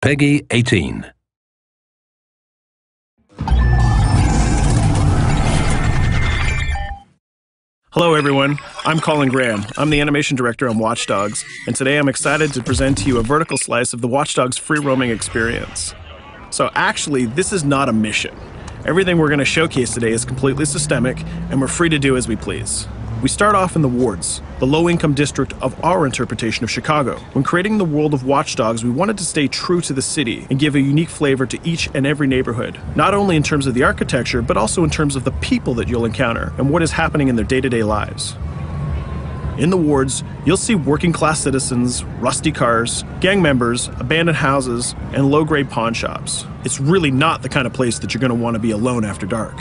Peggy 18. Hello everyone, I'm Colin Graham. I'm the animation director on Watch Dogs, and today I'm excited to present to you a vertical slice of the Watch Dogs free roaming experience. So actually, this is not a mission. Everything we're going to showcase today is completely systemic, and we're free to do as we please. We start off in the wards, the low-income district of our interpretation of Chicago. When creating the world of Watch Dogs, we wanted to stay true to the city and give a unique flavor to each and every neighborhood, not only in terms of the architecture, but also in terms of the people that you'll encounter and what is happening in their day-to-day lives. In the wards, you'll see working-class citizens, rusty cars, gang members, abandoned houses, and low-grade pawn shops. It's really not the kind of place that you're going to want to be alone after dark.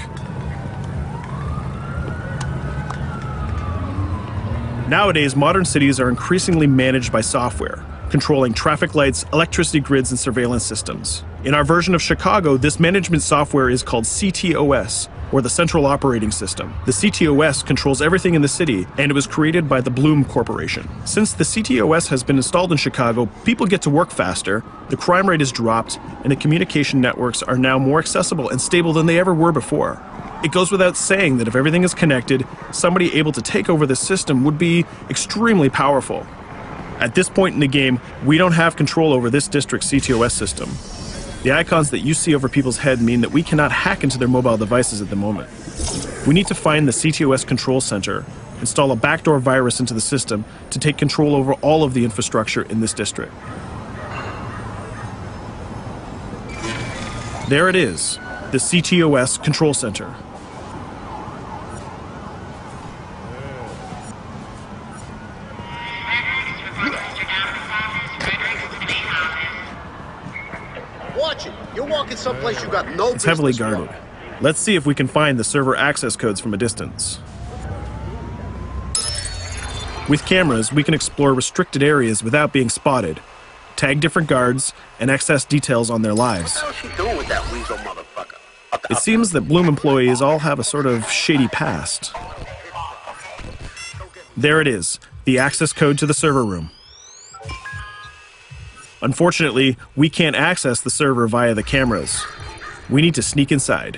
Nowadays, modern cities are increasingly managed by software, controlling traffic lights, electricity grids, and surveillance systems. In our version of Chicago, this management software is called CTOS, or the Central Operating System. The CTOS controls everything in the city, and it was created by the Bloom Corporation. Since the CTOS has been installed in Chicago, people get to work faster, the crime rate is dropped, and the communication networks are now more accessible and stable than they ever were before. It goes without saying that if everything is connected, somebody able to take over the system would be extremely powerful. At this point in the game, we don't have control over this district's CTOS system. The icons that you see over people's head mean that we cannot hack into their mobile devices at the moment. We need to find the CTOS control center, install a backdoor virus into the system to take control over all of the infrastructure in this district. There it is, the CTOS control center. Watch it. You're walking someplace you got no business. It's heavily guarded. Let's see if we can find the server access codes from a distance. With cameras, we can explore restricted areas without being spotted, tag different guards, and access details on their lives. What the hell is she doing with that weasel motherfucker? It seems that Bloom employees all have a sort of shady past. There it is, the access code to the server room. Unfortunately, we can't access the server via the cameras. We need to sneak inside.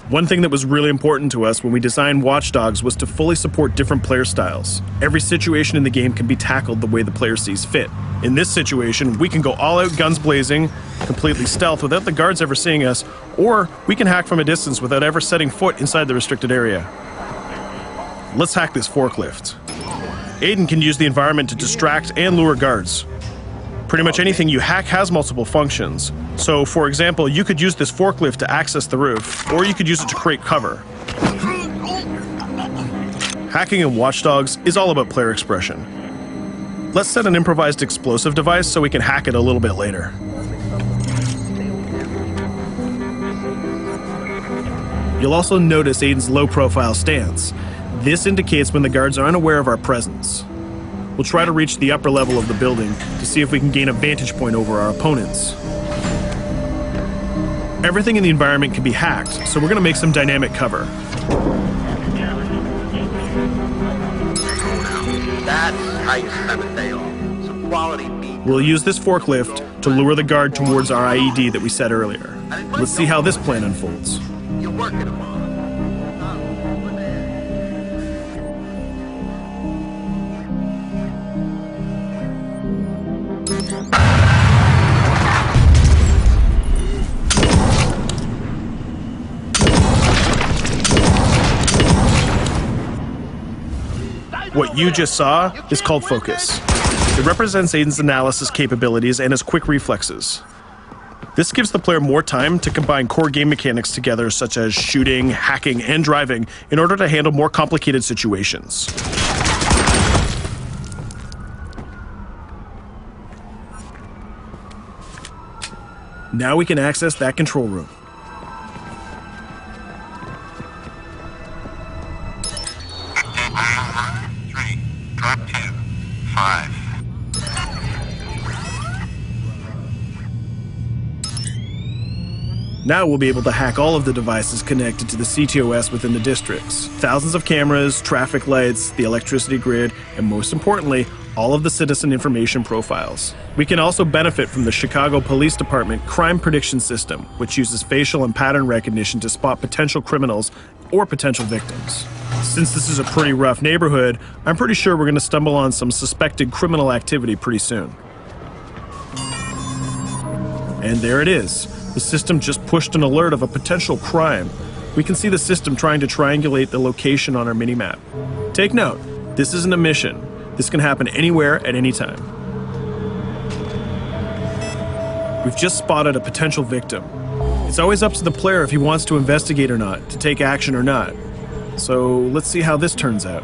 One thing that was really important to us when we designed Watch Dogs was to fully support different player styles. Every situation in the game can be tackled the way the player sees fit. In this situation, we can go all out guns blazing, completely stealth without the guards ever seeing us, or we can hack from a distance without ever setting foot inside the restricted area. Let's hack this forklift. Aiden can use the environment to distract and lure guards. Pretty much anything you hack has multiple functions. So, for example, you could use this forklift to access the roof, or you could use it to create cover. Hacking in Watch Dogs is all about player expression. Let's set an improvised explosive device so we can hack it a little bit later. You'll also notice Aiden's low-profile stance. This indicates when the guards are unaware of our presence. We'll try to reach the upper level of the building to see if we can gain a vantage point over our opponents. Everything in the environment can be hacked, so we're going to make some dynamic cover. That's how you spend a day off. Some quality beat. We'll use this forklift to lure the guard towards our IED that we set earlier. Let's see how this plan unfolds. You're working them on. What you just saw is called focus. It represents Aiden's analysis capabilities and his quick reflexes. This gives the player more time to combine core game mechanics together, such as shooting, hacking, and driving, in order to handle more complicated situations. Now we can access that control room. Drop 2, 5. Now we'll be able to hack all of the devices connected to the CTOS within the districts. Thousands of cameras, traffic lights, the electricity grid, and most importantly, all of the citizen information profiles. We can also benefit from the Chicago Police Department Crime Prediction System, which uses facial and pattern recognition to spot potential criminals or potential victims. Since this is a pretty rough neighborhood, I'm pretty sure we're going to stumble on some suspected criminal activity pretty soon. And there it is. The system just pushed an alert of a potential crime. We can see the system trying to triangulate the location on our minimap. Take note, this isn't a mission. This can happen anywhere at any time. We've just spotted a potential victim. It's always up to the player if he wants to investigate or not, to take action or not. So let's see how this turns out.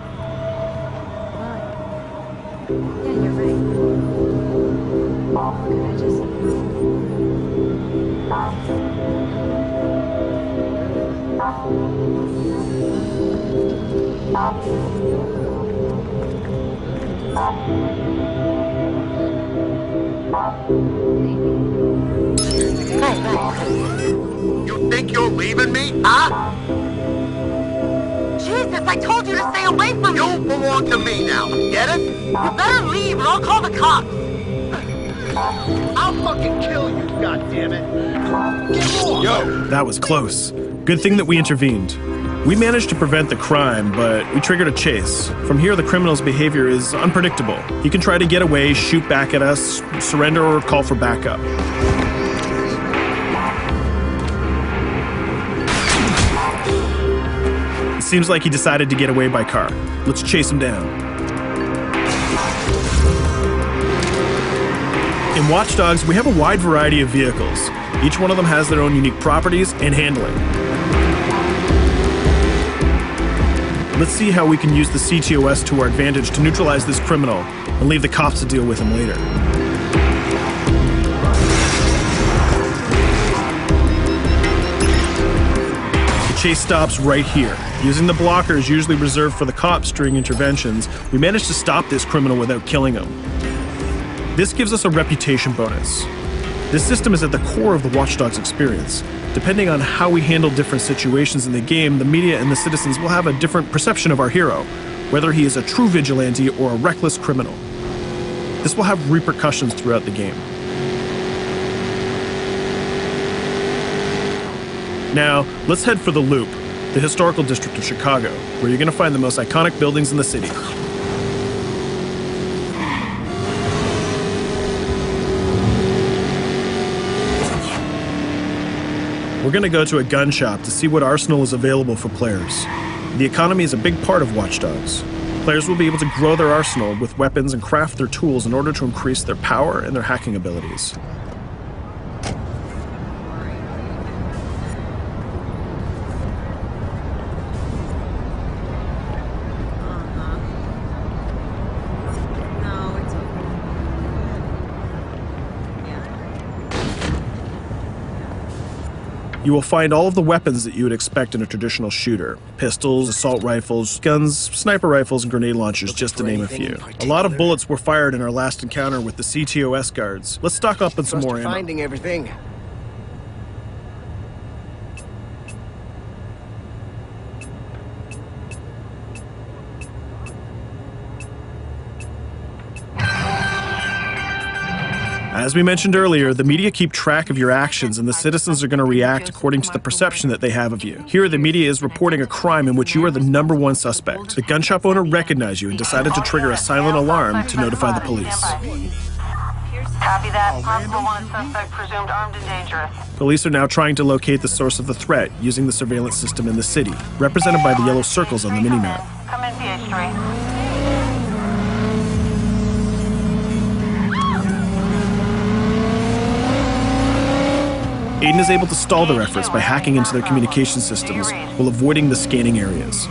You think you're leaving me? Huh? Jesus, I told you to stay away from me! You belong to me now. Get it? You better leave or I'll call the cops! I'll fucking kill you, goddammit! Get off! Yo! That was close. Good thing that we intervened. We managed to prevent the crime, but we triggered a chase. From here, the criminal's behavior is unpredictable. He can try to get away, shoot back at us, surrender, or call for backup. It seems like he decided to get away by car. Let's chase him down. In Watch Dogs, we have a wide variety of vehicles. Each one of them has their own unique properties and handling. Let's see how we can use the CTOS to our advantage to neutralize this criminal and leave the cops to deal with him later. The chase stops right here. Using the blockers usually reserved for the cops during interventions, we managed to stop this criminal without killing him. This gives us a reputation bonus. This system is at the core of the Watch Dogs experience. Depending on how we handle different situations in the game, the media and the citizens will have a different perception of our hero, whether he is a true vigilante or a reckless criminal. This will have repercussions throughout the game. Now, let's head for the Loop, the historical district of Chicago, where you're going to find the most iconic buildings in the city. We're going to go to a gun shop to see what arsenal is available for players. The economy is a big part of Watch Dogs. Players will be able to grow their arsenal with weapons and craft their tools in order to increase their power and their hacking abilities. You will find all of the weapons that you would expect in a traditional shooter. Pistols, assault rifles, guns, sniper rifles, and grenade launchers, just to name a few. A lot of bullets were fired in our last encounter with the CTOS guards. Let's stock up on some more ammo. Finding everything. As we mentioned earlier, the media keep track of your actions and the citizens are going to react according to the perception that they have of you. Here, the media is reporting a crime in which you are the #1 suspect. The gun shop owner recognized you and decided to trigger a silent alarm to notify the police. Copy that. Possible wanted suspect presumed armed and dangerous. Police are now trying to locate the source of the threat using the surveillance system in the city, represented by the yellow circles on the minimap. Come in, PH3. Aiden is able to stall their efforts by hacking into their communication systems while avoiding the scanning areas.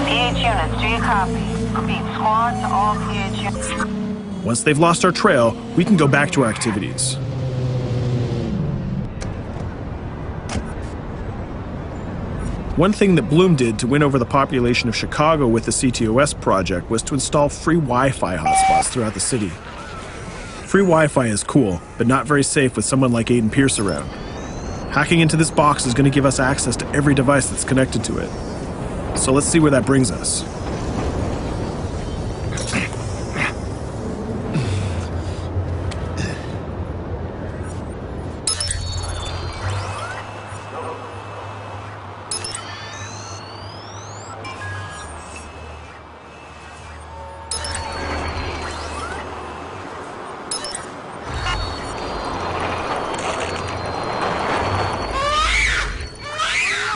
PH units, do you copy? Repeat, squad to all PH units. Once they've lost our trail, we can go back to our activities. One thing that Bloom did to win over the population of Chicago with the CTOS project was to install free Wi-Fi hotspots throughout the city. Free Wi-Fi is cool, but not very safe with someone like Aiden Pierce around. Hacking into this box is going to give us access to every device that's connected to it. So let's see where that brings us.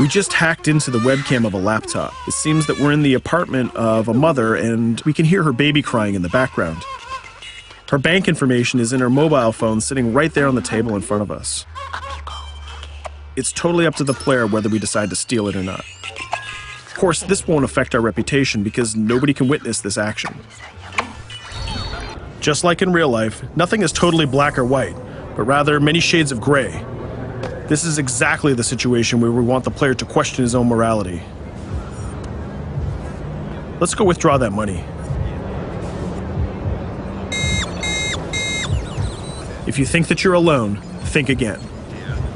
We just hacked into the webcam of a laptop. It seems that we're in the apartment of a mother and we can hear her baby crying in the background. Her bank information is in her mobile phone sitting right there on the table in front of us. It's totally up to the player whether we decide to steal it or not. Of course, this won't affect our reputation because nobody can witness this action. Just like in real life, nothing is totally black or white, but rather many shades of gray. This is exactly the situation where we want the player to question his own morality. Let's go withdraw that money. If you think that you're alone, think again.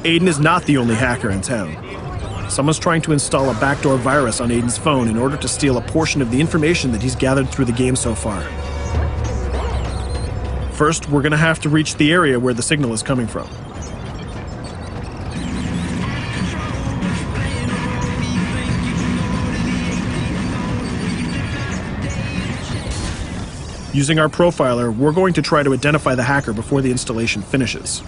Aiden is not the only hacker in town. Someone's trying to install a backdoor virus on Aiden's phone in order to steal a portion of the information that he's gathered through the game so far. First, we're going to have to reach the area where the signal is coming from. Using our profiler, we're going to try to identify the hacker before the installation finishes.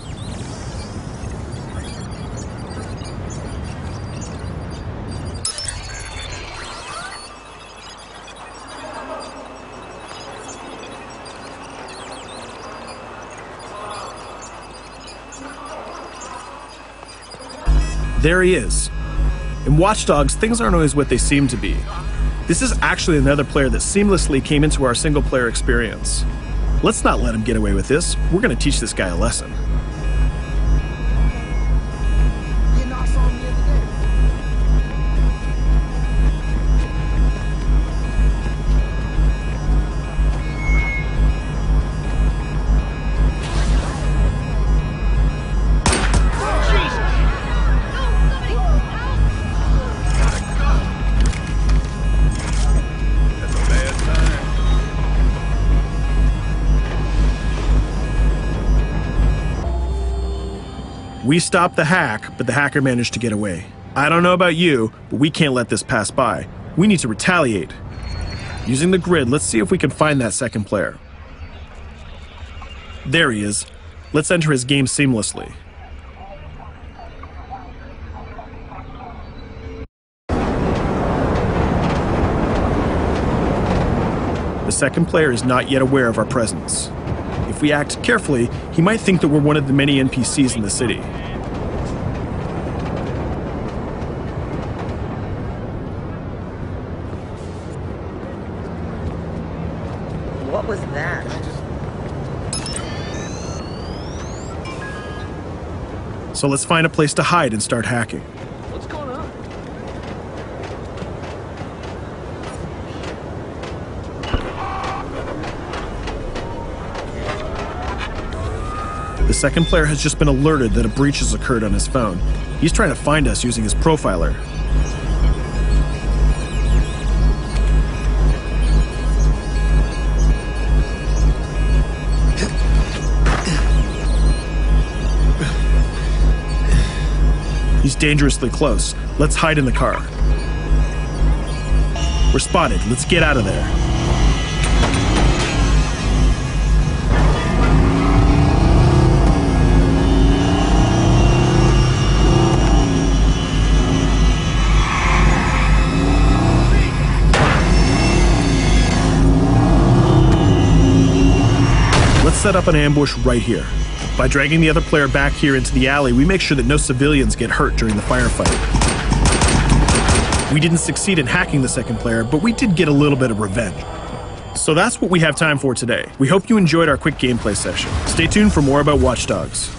There he is. In Watch Dogs, things aren't always what they seem to be. This is actually another player that seamlessly came into our single-player experience. Let's not let him get away with this. We're going to teach this guy a lesson. We stopped the hack, but the hacker managed to get away. I don't know about you, but we can't let this pass by. We need to retaliate. Using the grid, let's see if we can find that second player. There he is. Let's enter his game seamlessly. The second player is not yet aware of our presence. If we act carefully, he might think that we're one of the many NPCs in the city. What was that? So let's find a place to hide and start hacking. What's going on? The second player has just been alerted that a breach has occurred on his phone. He's trying to find us using his profiler. He's dangerously close. Let's hide in the car. We're spotted. Let's get out of there. Let's set up an ambush right here. By dragging the other player back here into the alley, we make sure that no civilians get hurt during the firefight. We didn't succeed in hacking the second player, but we did get a little bit of revenge. So that's what we have time for today. We hope you enjoyed our quick gameplay session. Stay tuned for more about Watch Dogs.